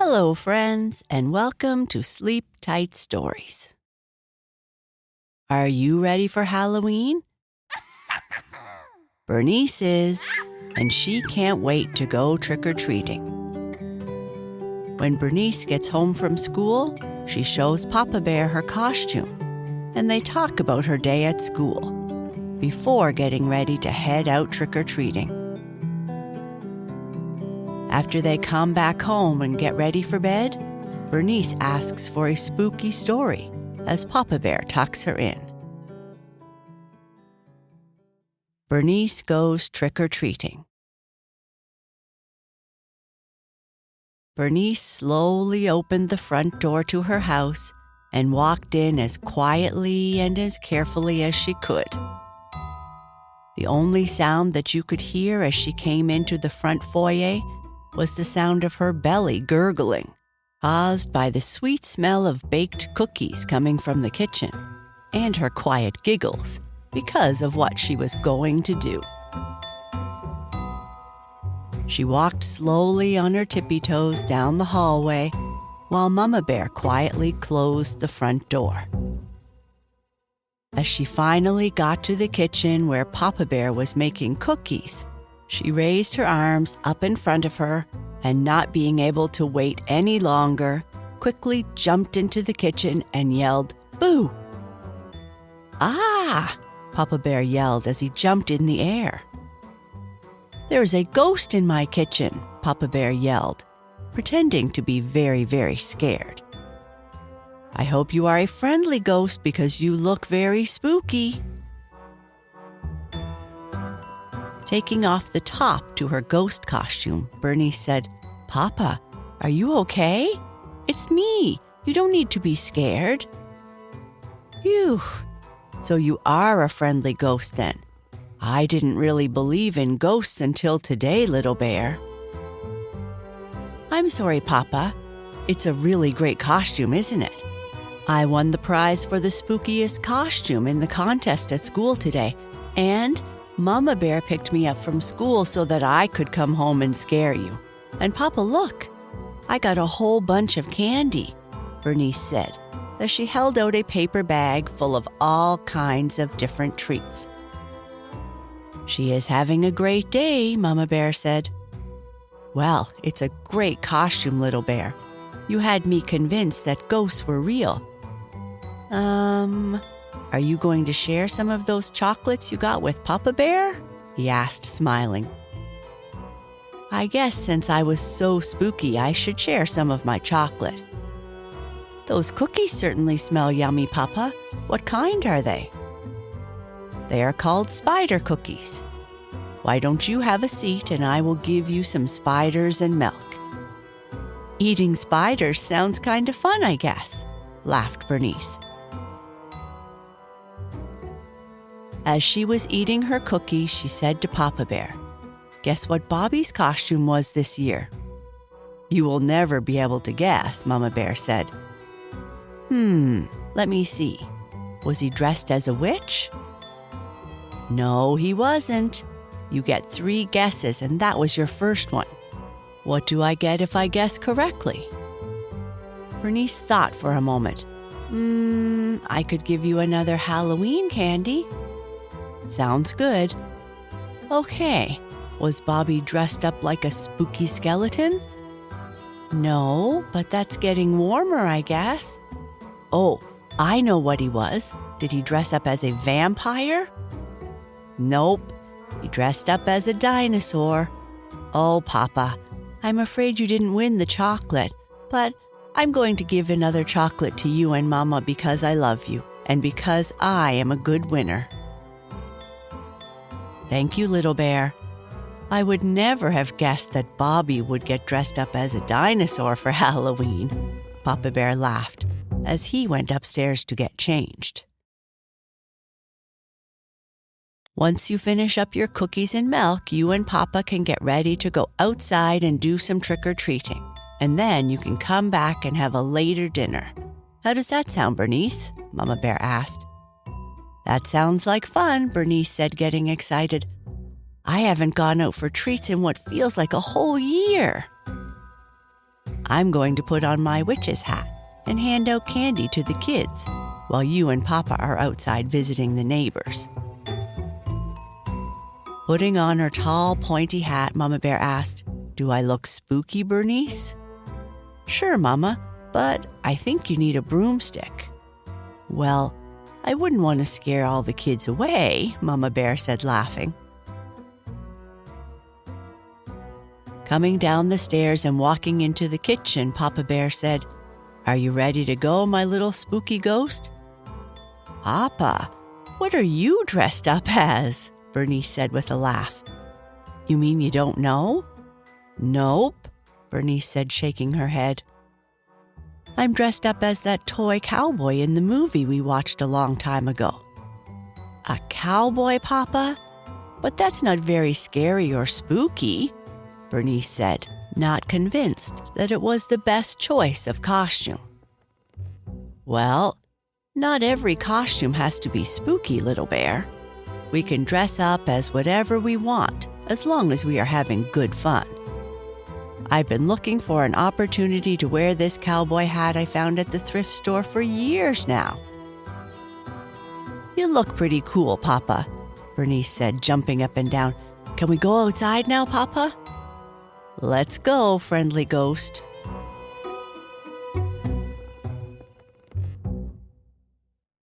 Hello, friends, and welcome to Sleep Tight Stories. Are you ready for Halloween? Bernice is, and she can't wait to go trick-or-treating. When Bernice gets home from school, she shows Papa Bear her costume, and they talk about her day at school before getting ready to head out trick-or-treating. After they come back home and get ready for bed, Bernice asks for a spooky story as Papa Bear tucks her in. Bernice goes trick-or-treating. Bernice slowly opened the front door to her house and walked in as quietly and as carefully as she could. The only sound that you could hear as she came into the front foyer was the sound of her belly gurgling, caused by the sweet smell of baked cookies coming from the kitchen, and her quiet giggles because of what she was going to do. She walked slowly on her tippy toes down the hallway while Mama Bear quietly closed the front door. As she finally got to the kitchen where Papa Bear was making cookies, she raised her arms up in front of her and, not being able to wait any longer, quickly jumped into the kitchen and yelled, "Boo!" "Ah!" Papa Bear yelled as he jumped in the air. "There's a ghost in my kitchen," Papa Bear yelled, pretending to be very, very scared. "I hope you are a friendly ghost because you look very spooky." Taking off the top to her ghost costume, Bernice said, "Papa, are you okay? It's me. You don't need to be scared." "Phew. So you are a friendly ghost then. I didn't really believe in ghosts until today, little bear." "I'm sorry, Papa. It's a really great costume, isn't it? I won the prize for the spookiest costume in the contest at school today, and Mama Bear picked me up from school so that I could come home and scare you. And Papa, look, I got a whole bunch of candy," Bernice said, as she held out a paper bag full of all kinds of different treats. "She is having a great day," Mama Bear said. "Well, it's a great costume, little bear. You had me convinced that ghosts were real. Are you going to share some of those chocolates you got with Papa Bear?" he asked, smiling. "I guess since I was so spooky, I should share some of my chocolate." "Those cookies certainly smell yummy, Papa. What kind are they?" "They are called spider cookies. Why don't you have a seat and I will give you some spiders and milk?" "Eating spiders sounds kind of fun, I guess," laughed Bernice. As she was eating her cookies, she said to Papa Bear, "Guess what Bobby's costume was this year?" "You will never be able to guess," Mama Bear said. Let me see. Was he dressed as a witch?" "No, he wasn't. You get 3 guesses, and that was your first one. What do I get if I guess correctly?" Bernice thought for a moment. I could give you another Halloween candy." "Sounds good." "Okay. Was Bobby dressed up like a spooky skeleton?" "No, but that's getting warmer, I guess." "Oh, I know what he was. Did he dress up as a vampire?" "Nope. He dressed up as a dinosaur." "Oh, Papa, I'm afraid you didn't win the chocolate, but I'm going to give another chocolate to you and Mama because I love you and because I am a good winner." "Thank you, little bear. I would never have guessed that Bobby would get dressed up as a dinosaur for Halloween." Papa Bear laughed as he went upstairs to get changed. "Once you finish up your cookies and milk, you and Papa can get ready to go outside and do some trick-or-treating, and then you can come back and have a later dinner. How does that sound, Bernice?" Mama Bear asked. "That sounds like fun," Bernice said, getting excited. "I haven't gone out for treats in what feels like a whole year." I'm going to put on my witch's hat and hand out candy to the kids while you and Papa are outside visiting the neighbors." Putting on her tall, pointy hat, Mama Bear asked, "Do I look spooky, Bernice?" "Sure, Mama, but I think you need a broomstick." "Well, I wouldn't want to scare all the kids away," Mama Bear said, laughing. Coming down the stairs and walking into the kitchen, Papa Bear said, "Are you ready to go, my little spooky ghost?" "Papa, what are you dressed up as?" Bernice said with a laugh. "You mean you don't know?" "Nope," Bernice said, shaking her head. "I'm dressed up as that toy cowboy in the movie we watched a long time ago." "A cowboy, Papa? But that's not very scary or spooky," Bernice said, not convinced that it was the best choice of costume. "Well, not every costume has to be spooky, little bear. We can dress up as whatever we want, as long as we are having good fun. I've been looking for an opportunity to wear this cowboy hat I found at the thrift store for years now." "You look pretty cool, Papa," Bernice said, jumping up and down. "Can we go outside now, Papa?" "Let's go, friendly ghost."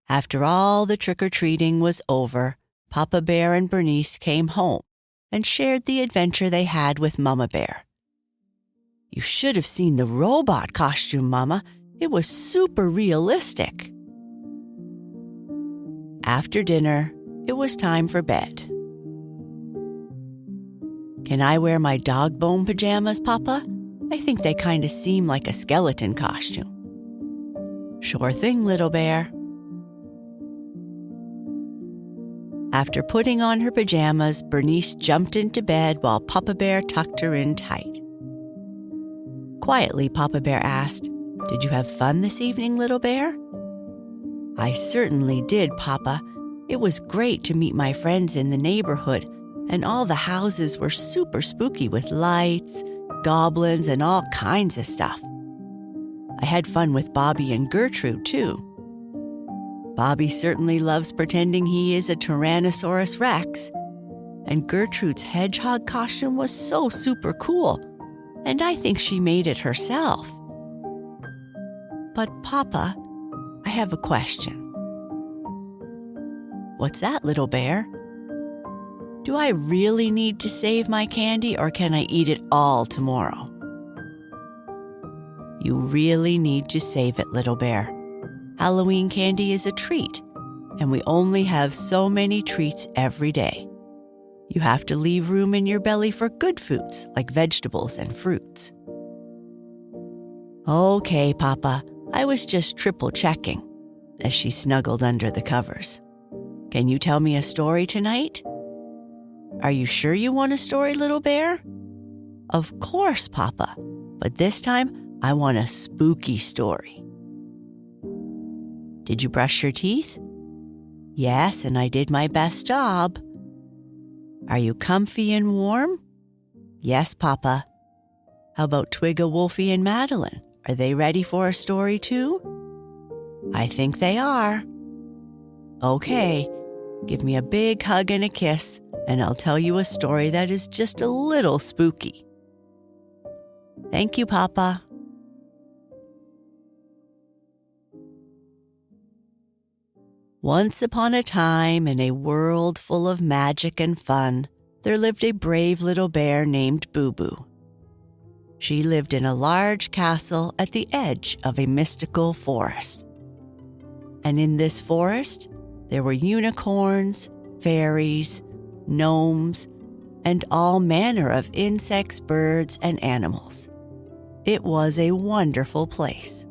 After all the trick-or-treating was over, Papa Bear and Bernice came home and shared the adventure they had with Mama Bear. "You should have seen the robot costume, Mama. It was super realistic." After dinner, it was time for bed. "Can I wear my dog bone pajamas, Papa? I think they kind of seem like a skeleton costume." "Sure thing, little bear." After putting on her pajamas, Bernice jumped into bed while Papa Bear tucked her in tight. Quietly, Papa Bear asked, "Did you have fun this evening, little bear?" "I certainly did, Papa. It was great to meet my friends in the neighborhood, and all the houses were super spooky with lights, goblins, and all kinds of stuff. I had fun with Bobby and Gertrude, too. Bobby certainly loves pretending he is a Tyrannosaurus Rex, and Gertrude's hedgehog costume was so super cool, and I think she made it herself. But, Papa, I have a question." "What's that, little bear?" "Do I really need to save my candy, or can I eat it all tomorrow?" "You really need to save it, little bear. Halloween candy is a treat, and we only have so many treats every day. You have to leave room in your belly for good foods like vegetables and fruits." "Okay, Papa, I was just triple checking," as she snuggled under the covers. "Can you tell me a story tonight?" "Are you sure you want a story, little bear?" "Of course, Papa, but this time I want a spooky story." "Did you brush your teeth?" "Yes, and I did my best job." "Are you comfy and warm?" "Yes, Papa." "How about Twigga, Wolfie, and Madeline? Are they ready for a story too?" "I think they are." "Okay, give me a big hug and a kiss, and I'll tell you a story that is just a little spooky." "Thank you, Papa." Once upon a time, in a world full of magic and fun, there lived a brave little bear named Boo Boo. She lived in a large castle at the edge of a mystical forest. And in this forest, there were unicorns, fairies, gnomes, and all manner of insects, birds, and animals. It was a wonderful place.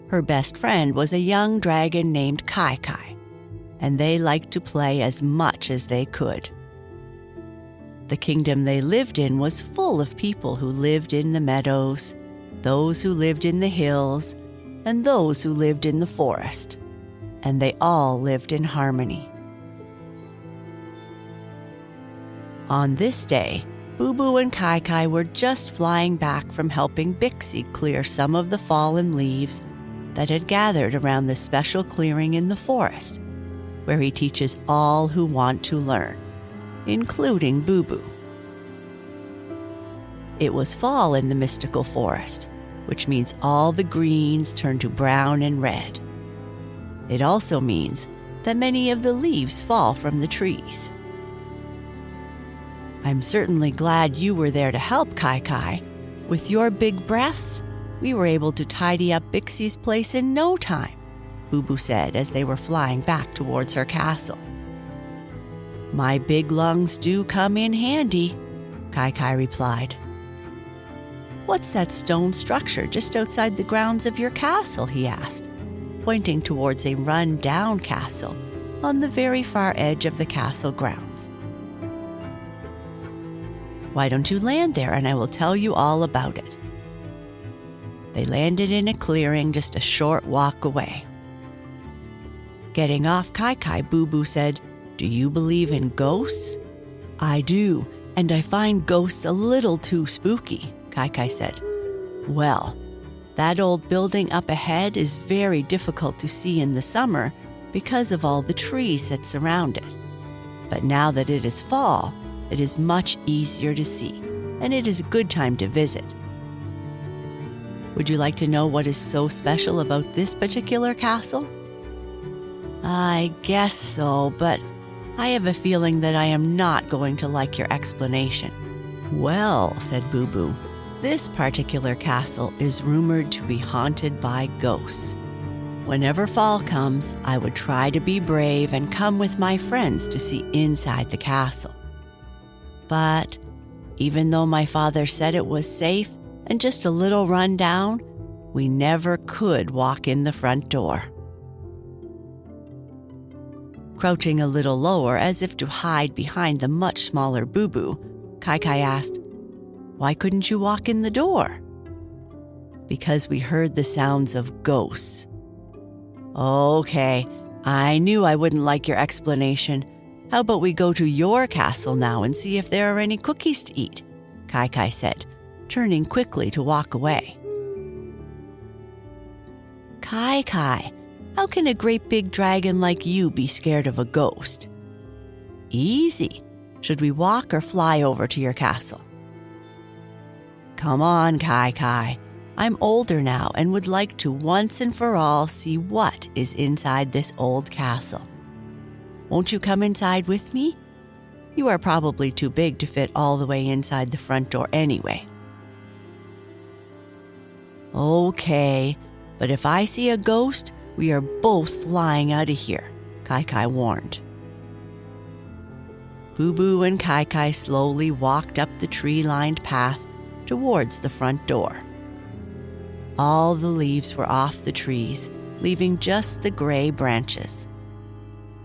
Her best friend was a young dragon named Kai Kai, and they liked to play as much as they could. The kingdom they lived in was full of people who lived in the meadows, those who lived in the hills, and those who lived in the forest, and they all lived in harmony. On this day, Boo Boo and Kai Kai were just flying back from helping Bixie clear some of the fallen leaves that had gathered around the special clearing in the forest, where he teaches all who want to learn, including Boo Boo. It was fall in the mystical forest, which means all the greens turn to brown and red. It also means that many of the leaves fall from the trees. I'm certainly glad you were there to help, Kai Kai. With your big breaths, we were able to tidy up Bixie's place in no time, Boo Boo said as they were flying back towards her castle. My big lungs do come in handy, Kai Kai replied. What's that stone structure just outside the grounds of your castle? He asked, pointing towards a run-down castle on the very far edge of the castle grounds. Why don't you land there and I will tell you all about it. They landed in a clearing just a short walk away. Getting off Kai Kai, Boo Boo said, "Do you believe in ghosts?" "I do, and I find ghosts a little too spooky," Kai Kai said. "Well, that old building up ahead is very difficult to see in the summer because of all the trees that surround it. But now that it is fall, it is much easier to see, and it is a good time to visit. Would you like to know what is so special about this particular castle?" "I guess so, but I have a feeling that I am not going to like your explanation." "Well," said Boo Boo, "this particular castle is rumored to be haunted by ghosts. Whenever fall comes, I would try to be brave and come with my friends to see inside the castle. But even though my father said it was safe and just a little run down, we never could walk in the front door." Crouching a little lower as if to hide behind the much smaller Boo Boo, Kai Kai asked, "Why couldn't you walk in the door?" "Because we heard the sounds of ghosts." "Okay, I knew I wouldn't like your explanation. How about we go to your castle now and see if there are any cookies to eat?" Kai Kai said, turning quickly to walk away. "Kai Kai, how can a great big dragon like you be scared of a ghost?" "Easy. Should we walk or fly over to your castle?" "Come on, Kai Kai. I'm older now and would like to once and for all see what is inside this old castle. Won't you come inside with me? You are probably too big to fit all the way inside the front door anyway." "Okay, but if I see a ghost, we are both flying out of here," Kai Kai warned. Boo Boo and Kai Kai slowly walked up the tree-lined path towards the front door. All the leaves were off the trees, leaving just the gray branches.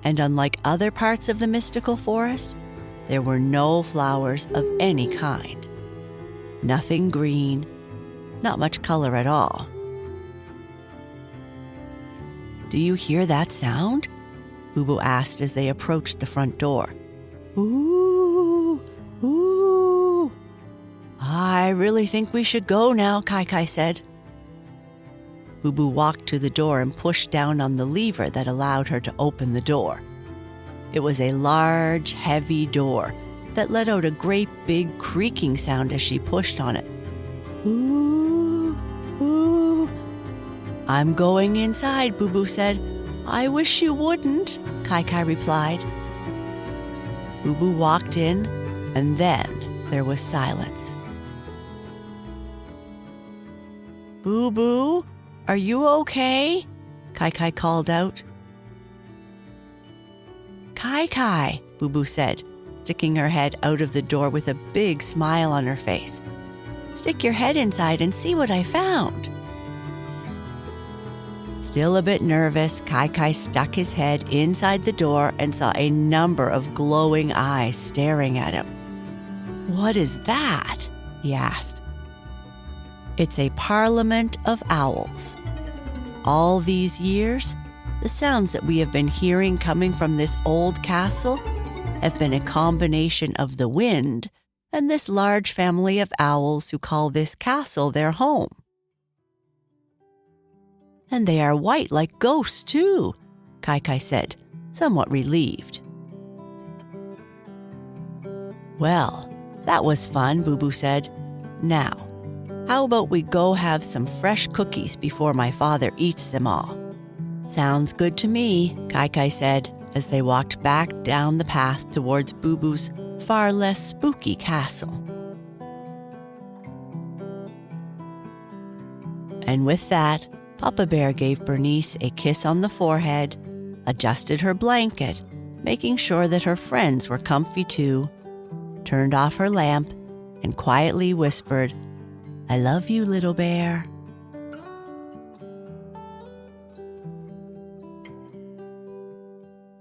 And unlike other parts of the mystical forest, there were no flowers of any kind. Nothing green, not much color at all. "Do you hear that sound?" Boo Boo asked as they approached the front door. "Ooh, ooh." "I really think we should go now," Kai Kai said. Boo Boo walked to the door and pushed down on the lever that allowed her to open the door. It was a large, heavy door that let out a great big creaking sound as she pushed on it. "Ooh, ooh." "I'm going inside," Boo Boo said. "I wish you wouldn't," Kai Kai replied. Boo Boo walked in, and then there was silence. "Boo Boo, are you okay?" Kai Kai called out. "Kai Kai," Boo Boo said, sticking her head out of the door with a big smile on her face. "Stick your head inside and see what I found." Still a bit nervous, Kai Kai stuck his head inside the door and saw a number of glowing eyes staring at him. "What is that?" he asked. "It's a parliament of owls. All these years, the sounds that we have been hearing coming from this old castle have been a combination of the wind and this large family of owls who call this castle their home. And they are white like ghosts, too, Kai said, somewhat relieved. Well, that was fun, Boo said. Now, how about we go have some fresh cookies before my father eats them all? Sounds good to me, Kai said, as they walked back down the path towards Boo far less spooky castle. And with that, Papa Bear gave Bernice a kiss on the forehead, adjusted her blanket, making sure that her friends were comfy too, turned off her lamp, and quietly whispered, "I love you, little bear."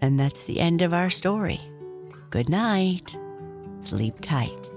And that's the end of our story. Good night. Sleep tight.